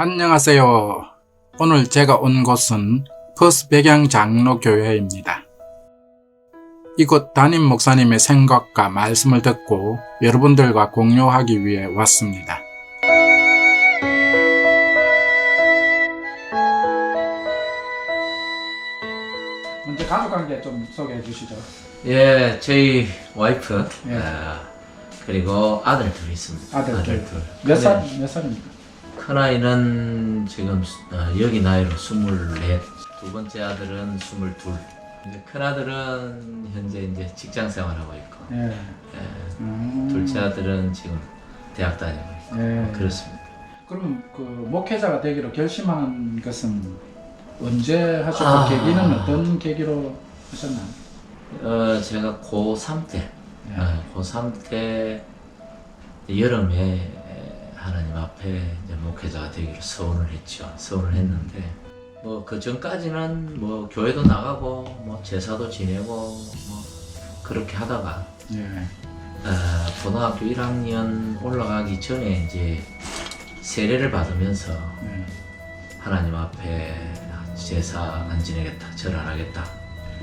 안녕하세요. 오늘 제가 온 곳은 퍼스백양장로교회입니다. 이곳 담임 목사님의 생각과 말씀을 듣고 여러분들과 공유하기 위해 왔습니다. 먼저 가족관계 좀 소개해 주시죠. 예, 저희 와이프, 예. 그리고 아들 둘 있습니다. 아들 둘. 네. 몇 살입니까? 큰아이는 지금 여기 나이로 24, 두 번째 아들은 22. 이제 큰아들은 현재 이제 직장 생활하고 있고, 예. 둘째 아들은 지금 대학 다니고 있고, 예. 그렇습니다. 그럼 그 목회자가 되기로 결심한 것은 언제 하셨고 계기는 어떤 계기로 하셨나요? 제가 고3 때, 예. 고3 때 여름에 하나님 앞에 이제 목회자가 되기로 서원을 했죠. 서원을 했는데 뭐 그 전까지는 뭐 교회도 나가고 뭐 제사도 지내고 뭐 그렇게 하다가 예. 고등학교 1학년 올라가기 전에 이제 세례를 받으면서 예. 하나님 앞에 제사 안 지내겠다, 절 안 하겠다.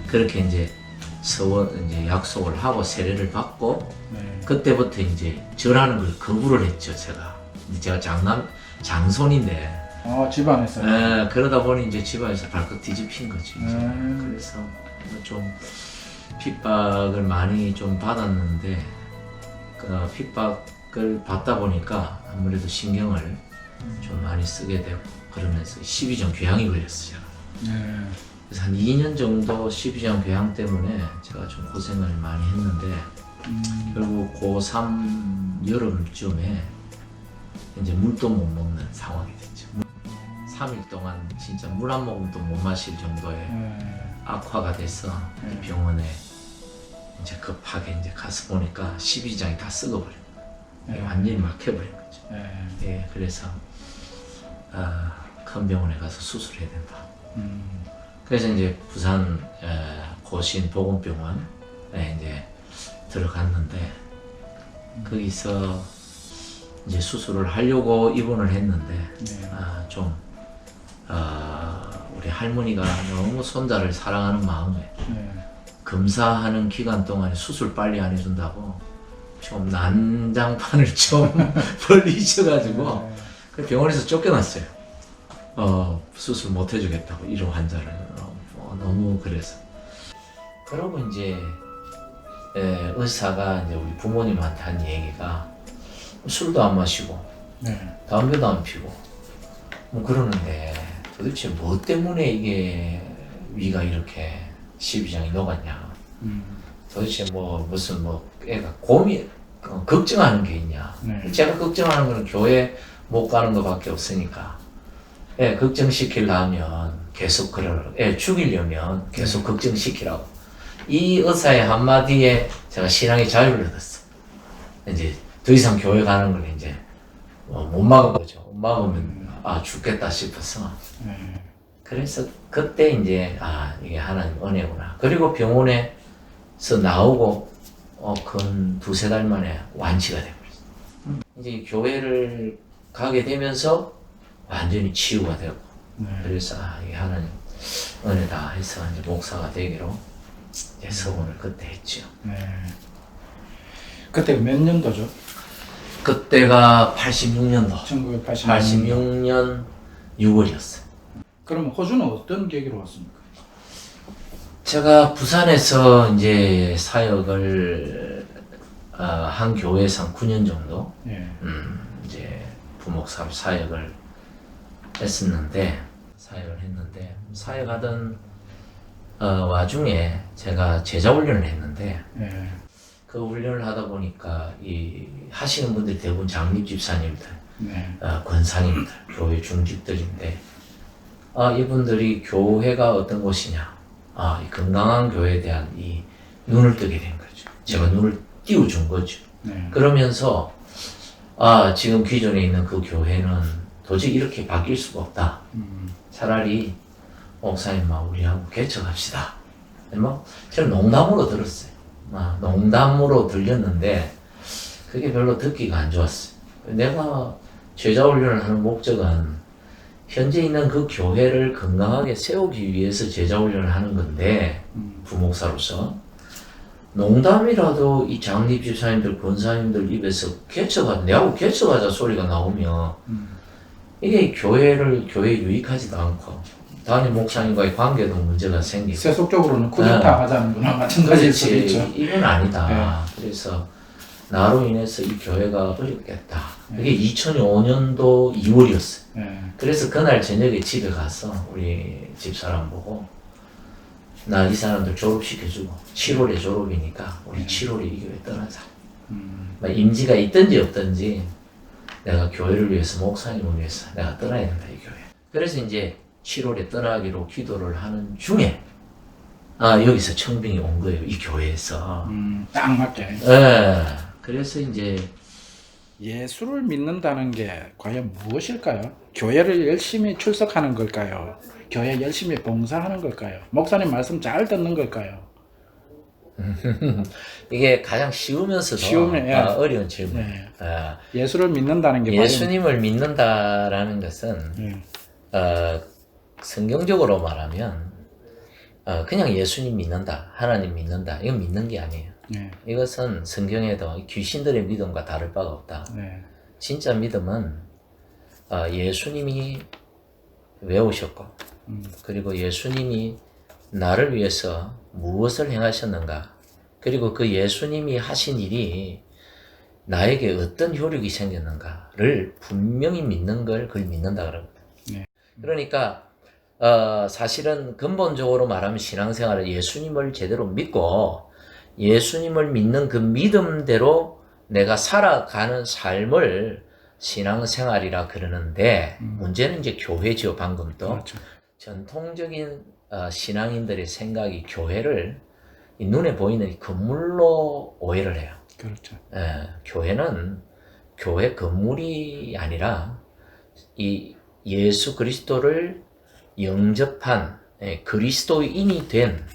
그렇게 이제 서원 이제 약속을 하고 세례를 받고 네. 그때부터 이제 절하는 걸 거부를 했죠. 제가 장손인데 집안에서. 그러다 보니 이제 집안에서 발끝 뒤집힌 거죠. 이제. 그래서 좀 핍박을 많이 좀 받았는데 그 핍박을 받다 보니까 아무래도 신경을 좀 많이 쓰게 되고 그러면서 12종 교양이 걸렸어요. 네. 그래서 한 2년 정도 12종 교양 때문에 제가 좀 고생을 많이 했는데 결국 고3 여름쯤에 이제 물도 못 먹는 상황이 됐죠. 3일 동안 진짜 물 한 모금도 못 마실 정도의 악화가 돼서 병원에 이제 급하게 이제 가서 보니까 12장이 다 썩어버린 거예요. 완전히 막혀버린 거죠. 예, 그래서 큰 병원에 가서 수술해야 된다. 그래서 이제 부산 고신 보건병원에 이제 들어갔는데 거기서 이제 수술을 하려고 입원을 했는데 우리 할머니가 너무 손자를 사랑하는 마음에 검사하는 기간 동안에 수술 빨리 안 해준다고 좀 난장판을 좀 벌리셔가지고 그 병원에서 쫓겨났어요. 수술 못 해주겠다고 이런 환자를 너무 그래서 그러고 이제 의사가 이제 우리 부모님한테 한 얘기가 술도 안 마시고 담배도 안 피고 뭐 그러는데 도대체 뭐 때문에 이게 위가 이렇게 12장이 녹았냐 도대체 뭐 무슨 뭐 애가 걱정하는 게 있냐 제가 걱정하는 거는 교회 못 가는 것밖에 없으니까 걱정시키려면 계속 죽이려면 계속 걱정시키라고 이 의사의 한마디에 제가 신앙의 자유를 얻었어. 이제 더 이상 교회 가는 걸 이제 못 막은 거죠. 못 막으면 죽겠다 싶어서 그래서 그때 이제 이게 하나님 은혜구나. 그리고 병원에서 나오고 근 2-3달 만에 완치가 돼버렸어요. 이제 교회를 가게 되면서 완전히 치유가 되고 그래서 이게 하나님 은혜다 해서 이제 목사가 되기로 이제 서원을 그때 했죠. 그때 몇 년도죠? 그때가 86년도 1986년 6월이었어요. 그러면 호주는 어떤 계기로 왔습니까? 제가 부산에서 이제 사역을 한 교회에서 한 9년 정도 이제 부목사로 사역을 했는데 사역하던 와중에 제가 제자 훈련을 했는데 그 훈련을 하다 보니까 이 하시는 분들이 대부분 장립 집사님들, 권사님들, 교회 중직들인데 이분들이 교회가 어떤 곳이냐, 이 건강한 교회에 대한 이 눈을 뜨게 된 거죠. 제가 눈을 띄워준 거죠. 그러면서 지금 기존에 있는 그 교회는 도저히 이렇게 바뀔 수가 없다. 차라리 목사님 우리하고 개척합시다. 뭐 저는 농담으로 들었어요. 농담으로 들렸는데 그게 별로 듣기가 안 좋았어요. 내가 제자 훈련을 하는 목적은 현재 있는 그 교회를 건강하게 세우기 위해서 제자훈련을 하는 건데 부목사로서 농담이라도 이 장립 집사님들 권사님들 입에서 개척하자 내하고 개척하자 소리가 나오면 이게 교회에 유익하지도 않고 단임 목사님과의 관계도 문제가 생기고 세속적으로는 쿠데타 하자는 거나 마찬가지일 수도 그렇지 있죠. 이건 아니다. 그래서 나로 인해서 이 교회가 어렵겠다. 이게 2005년도 2월이었어요. 그래서 그날 저녁에 집에 가서 우리 집사람 보고 나 이 사람들 졸업시켜주고 7월에 졸업이니까 우리 7월에 이 교회 떠나자. 임지가 있든지 없든지 내가 교회를 위해서 목사님을 위해서 내가 떠나야 된다 이 교회. 그래서 이제 7월에 떠나기로 기도를 하는 중에 여기서 청빙이 온 거예요. 이 교회에서. 딱 맞게. 그래서 이제 예수를 믿는다는 게 과연 무엇일까요? 교회를 열심히 출석하는 걸까요? 교회 열심히 봉사하는 걸까요? 목사님 말씀 잘 듣는 걸까요? 이게 가장 쉬우면서도 어려운 질문. 예수를 믿는다는 게 예수님을 믿는다라는 것은 성경적으로 말하면 그냥 예수님 믿는다, 하나님 믿는다 이건 믿는 게 아니에요. 이것은 성경에도 귀신들의 믿음과 다를 바가 없다. 진짜 믿음은 예수님이 왜 오셨고 그리고 예수님이 나를 위해서 무엇을 행하셨는가 그리고 그 예수님이 하신 일이 나에게 어떤 효력이 생겼는가를 분명히 믿는 걸 그걸 믿는다 그럽니다. 그러니까 사실은 근본적으로 말하면 신앙생활은 예수님을 제대로 믿고 예수님을 믿는 그 믿음대로 내가 살아가는 삶을 신앙생활이라 그러는데 문제는 이제 교회죠. 방금 또 그렇죠. 전통적인 신앙인들의 생각이 교회를 이 눈에 보이는 이 건물로 오해를 해요. 그렇죠. 교회는 교회 건물이 아니라 이 예수 그리스도를 영접한 그리스도인이 된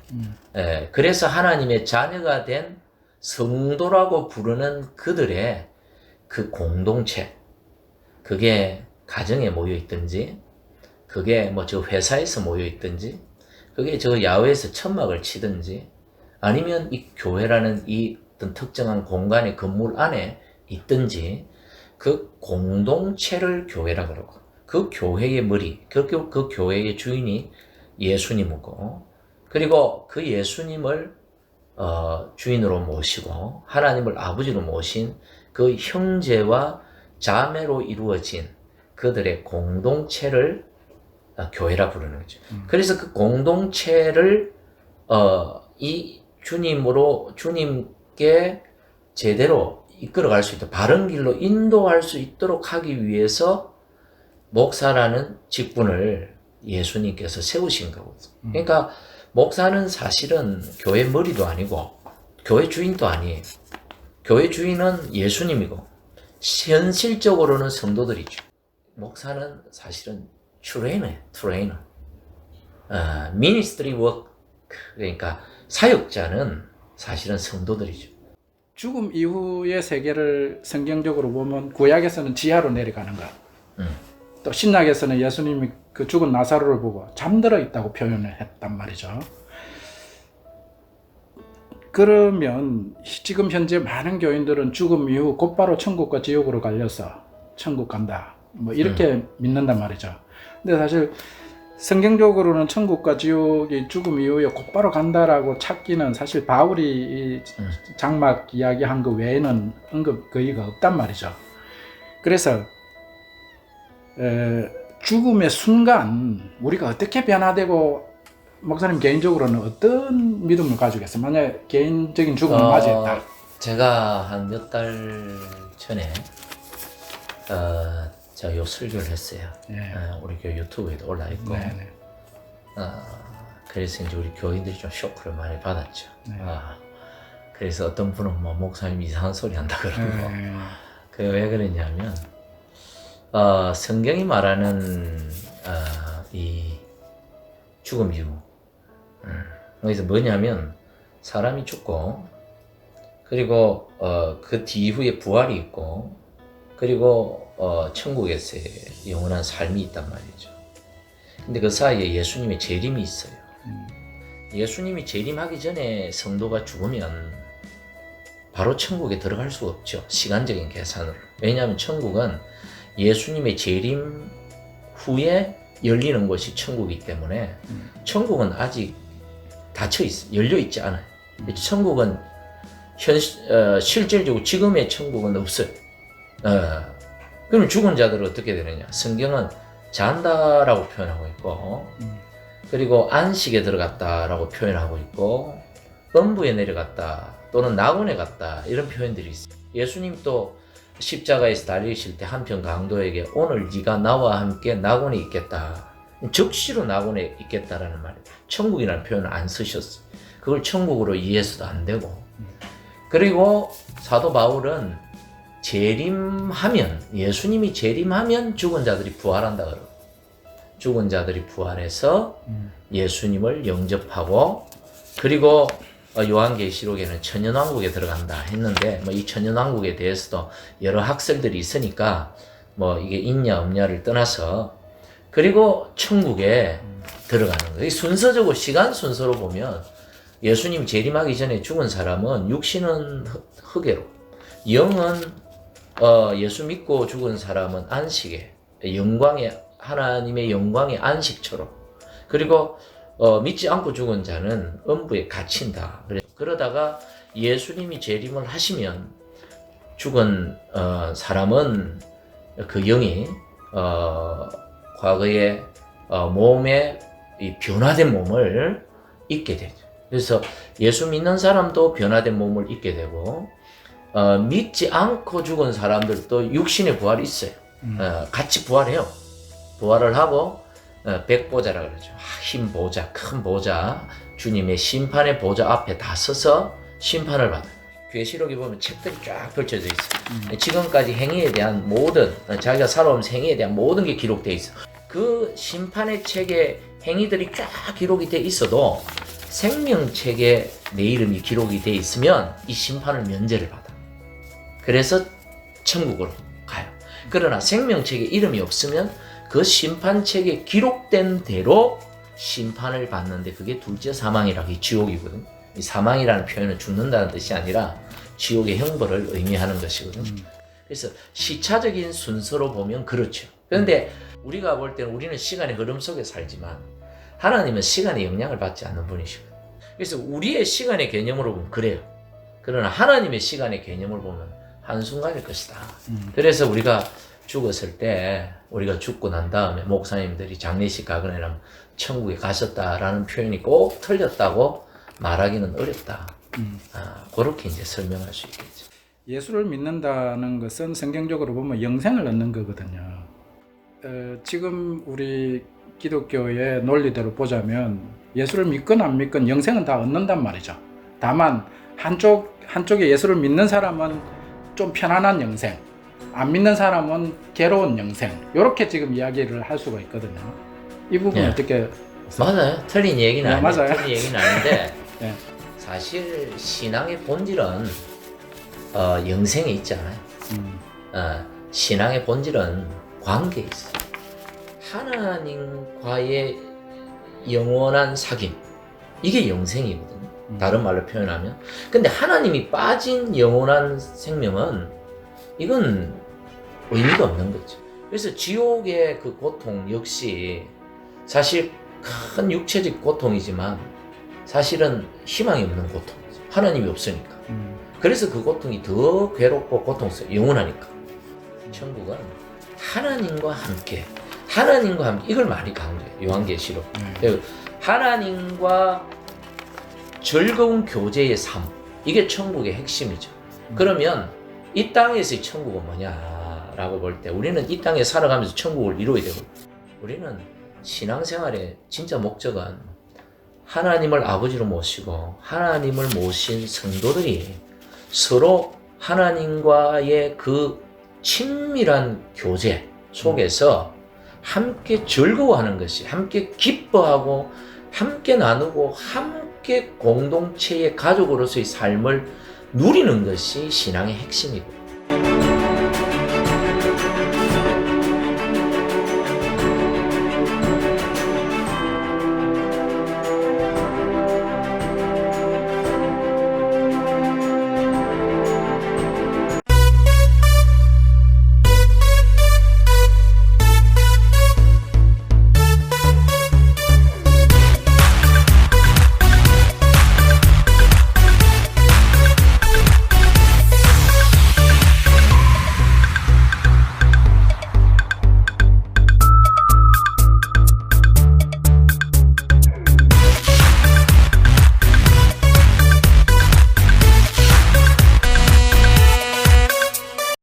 그래서 하나님의 자녀가 된 성도라고 부르는 그들의 그 공동체 그게 가정에 모여 있든지 그게 뭐 저 회사에서 모여 있든지 그게 저 야외에서 천막을 치든지 아니면 이 교회라는 이 어떤 특정한 공간의 건물 안에 있든지 그 공동체를 교회라 그러고 그 교회의 머리, 그 교회의 주인이 예수님이고 그리고 그 예수님을 주인으로 모시고 하나님을 아버지로 모신 그 형제와 자매로 이루어진 그들의 공동체를 교회라 부르는 거죠. 그래서 그 공동체를 이 주님께 제대로 이끌어갈 수 있도록 바른 길로 인도할 수 있도록 하기 위해서 목사라는 직분을 예수님께서 세우신 거거든요. 그러니까 목사는 사실은 교회 머리도 아니고 교회 주인도 아니에요. 교회 주인은 예수님이고 현실적으로는 성도들이죠. 목사는 사실은 트레이너예요. 미니스트리 워크 그러니까 사역자는 사실은 성도들이죠. 죽음 이후의 세계를 성경적으로 보면 구약에서는 지하로 내려가는 거. 또 신약에서는 예수님이 그 죽은 나사로를 보고 잠들어 있다고 표현을 했단 말이죠. 그러면 지금 현재 많은 교인들은 죽음 이후 곧바로 천국과 지옥으로 갈려서 천국 간다. 뭐 이렇게 믿는단 말이죠. 근데 사실 성경적으로는 천국과 지옥이 죽음 이후에 곧바로 간다라고 찾기는 사실 바울이 이 장막 이야기한 것 외에는 언급 거의가 없단 말이죠. 그래서 죽음의 순간 우리가 어떻게 변화되고 목사님 개인적으로는 어떤 믿음을 가지고 있어요? 만약에 개인적인 죽음을 맞이했다. 제가 한 몇 달 전에 제가 요 설교를 했어요. 우리 교회 유튜브에도 올라 있고 그래서 이제 우리 교인들이 좀 쇼크를 많이 받았죠. 그래서 어떤 분은 뭐 목사님 이상한 소리 한다 그러고 그게 왜 그랬냐면 성경이 말하는 이 죽음 이후 그래서 뭐냐면 사람이 죽고 그리고 그 뒤후에 부활이 있고 그리고 천국에서의 영원한 삶이 있단 말이죠. 근데 그 사이에 예수님의 재림이 있어요. 예수님이 재림하기 전에 성도가 죽으면 바로 천국에 들어갈 수가 없죠. 시간적인 계산으로. 왜냐하면 천국은 예수님의 재림 후에 열리는 것이 천국이기 때문에 천국은 아직 닫혀 있어, 열려 있지 않아요. 천국은 실질적으로 지금의 천국은 없어요. 그럼 죽은 자들은 어떻게 되느냐? 성경은 잔다라고 표현하고 있고, 그리고 안식에 들어갔다라고 표현하고 있고, 음부에 내려갔다 또는 낙원에 갔다 이런 표현들이 있어요. 예수님도 십자가에서 달리실 때 한편 강도에게 오늘 네가 나와 함께 낙원에 있겠다, 즉시로 낙원에 있겠다라는 말이에요. 천국이라는 표현을 안 쓰셨어요. 그걸 천국으로 이해해서도 안 되고. 그리고 사도 바울은 재림하면, 예수님이 재림하면 죽은 자들이 부활한다 그러고, 죽은 자들이 부활해서 예수님을 영접하고, 그리고 요한계시록에는 천년왕국에 들어간다 했는데, 이 천년왕국에 대해서도 여러 학설들이 있으니까 이게 있냐 없냐를 떠나서, 그리고 천국에 들어가는 거예요. 순서적으로 시간 순서로 보면 예수님 재림하기 전에 죽은 사람은 육신은 흑해로, 영은 예수 믿고 죽은 사람은 안식에, 영광의, 하나님의 영광의 안식처로, 그리고 믿지 않고 죽은 자는 음부에 갇힌다. 그러다가 예수님이 재림을 하시면 죽은 사람은 그 영이 과거의 몸에 이 변화된 몸을 입게 되죠. 그래서 예수 믿는 사람도 변화된 몸을 입게 되고, 믿지 않고 죽은 사람들도 육신의 부활이 있어요. 같이 부활해요. 부활을 하고 백보자라 그러죠. 흰 보자, 큰 보자, 주님의 심판의 보자 앞에 다 서서 심판을 받아요. 계시록에 보면 책들이 쫙 펼쳐져 있어요. 지금까지 행위에 대한 모든, 자기가 살아오면서 행위에 대한 모든 게 기록되어 있어요. 그 심판의 책에 행위들이 쫙 기록이 돼 있어도 생명책에 내 이름이 기록이 돼 있으면 이 심판을 면제를 받아. 그래서 천국으로 가요. 그러나 생명책에 이름이 없으면 그 심판책에 기록된 대로 심판을 받는데, 그게 둘째 사망이라고, 이 지옥이거든. 이 사망이라는 표현은 죽는다는 뜻이 아니라 지옥의 형벌을 의미하는 것이거든. 그래서 시차적인 순서로 보면 그렇죠. 그런데 우리가 볼 때는 우리는 시간의 흐름 속에 살지만 하나님은 시간의 영향을 받지 않는 분이시거든요. 그래서 우리의 시간의 개념으로 보면 그래요. 그러나 하나님의 시간의 개념을 보면 한순간일 것이다. 그래서 우리가 죽었을 때, 우리가 죽고 난 다음에 목사님들이 장례식 가거나 이러면 천국에 가셨다라는 표현이 꼭 틀렸다고 말하기는 어렵다. 그렇게 이제 설명할 수 있겠죠. 예수를 믿는다는 것은 성경적으로 보면 영생을 얻는 거거든요. 지금 우리 기독교의 논리대로 보자면 예수를 믿건 안 믿건 영생은 다 얻는단 말이죠. 다만 한쪽에 예수를 믿는 사람은 좀 편안한 영생, 안 믿는 사람은 괴로운 영생, 이렇게 지금 이야기를 할 수가 있거든요. 이 부분 어떻게? 맞아요. 틀린 얘기는 아니에요. 맞아요. 틀린 얘기는 아닌데 네. 사실 신앙의 본질은 영생에 있지 않아요. 신앙의 본질은 관계에 있어요. 하나님과의 영원한 사귐, 이게 영생이거든요. 다른 말로 표현하면. 근데 하나님이 빠진 영원한 생명은 이건 의미가 없는 거죠. 그래서 지옥의 그 고통 역시 사실 큰 육체적 고통이지만 사실은 희망이 없는 고통이죠. 하나님이 없으니까. 그래서 그 고통이 더 괴롭고 고통스러워, 영원하니까. 천국은 하나님과 함께 이걸 많이 강조해요. 요한계시록. 하나님과 즐거운 교제의 삶, 이게 천국의 핵심이죠. 그러면 이 땅에서의 천국은 뭐냐라고 볼 때 우리는 이 땅에 살아가면서 천국을 이루어야 되고, 우리는 신앙생활의 진짜 목적은 하나님을 아버지로 모시고 하나님을 모신 성도들이 서로 하나님과의 그 친밀한 교제 속에서 함께 즐거워하는 것이, 함께 기뻐하고 함께 나누고 함께 공동체의 가족으로서의 삶을 누리는 것이 신앙의 핵심이고,